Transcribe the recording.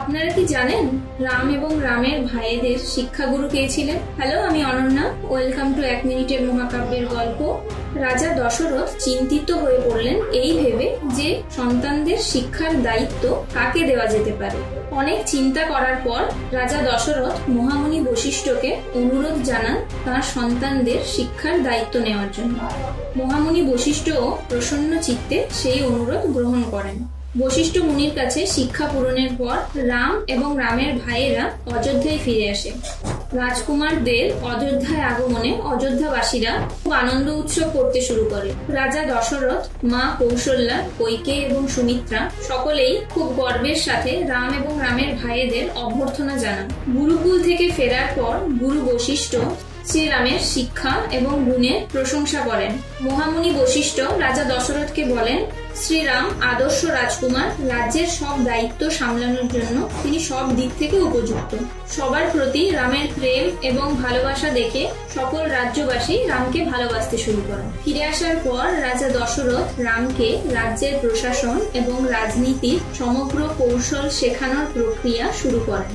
আপনারা কি জানেন রাম এবং রামের ভাইদের শিক্ষাগুরু কে ছিলেন? হ্যালো, আমি অনন্যা। ওয়েলকাম টু 1 মিনিটের মহাকাব্যের গল্প। রাজা দশরথ চিন্তিত হয়ে পড়লেন এই ভেবে যে সন্তানদের শিক্ষার দায়িত্ব কাকে দেওয়া যেতে পারে। অনেক চিন্তা করার পর রাজা দশরথ মহামুনি বশিষ্ঠকে অনুরোধ জানান তার সন্তানদের শিক্ষার দায়িত্ব নেওয়ার জন্য। মহামুনি বশিষ্ঠও প্রসন্ন চিত্তে সেই অনুরোধ গ্রহণ করেন। বশিষ্ঠ মুনির কাছে শিক্ষা পূরণের পর রাম এবং রামের ভাইয়েরা অযোধ্যায় ফিরে আসে। রাজকুমারদের অযোধ্যায় আগমনে অযোধ্যাবাসীরা খুব আনন্দ উৎসব করতে শুরু করে। রাজা দশরথ, মা কৌশল্যা, কৈকেয়ী এবং সুমিত্রা সকলেই খুব গর্বের সাথে রাম এবং রামের ভাইয়েদের অভ্যর্থনা জানান। গুরুকুল থেকে ফেরার পর গুরু বশিষ্ঠ শ্রীরামের শিক্ষা এবং গুণের প্রশংসা করেন। মহামুনি বশিষ্ঠ রাজা দশরথকে বলেন, শ্রীরাম আদর্শ রাজকুমার, রাজ্যের সব দায়িত্ব সামলানোর জন্য তিনি সব দিক থেকে উপযুক্ত। সবার প্রতি রামের প্রেম এবং ভালোবাসা দেখে সকল রাজ্যবাসী রামকে ভালোবাসতে শুরু করেন। ফিরে আসার পর রাজা দশরথ রামকে রাজ্যের প্রশাসন এবং রাজনীতির সমগ্র কৌশল শেখানোর প্রক্রিয়া শুরু করেন।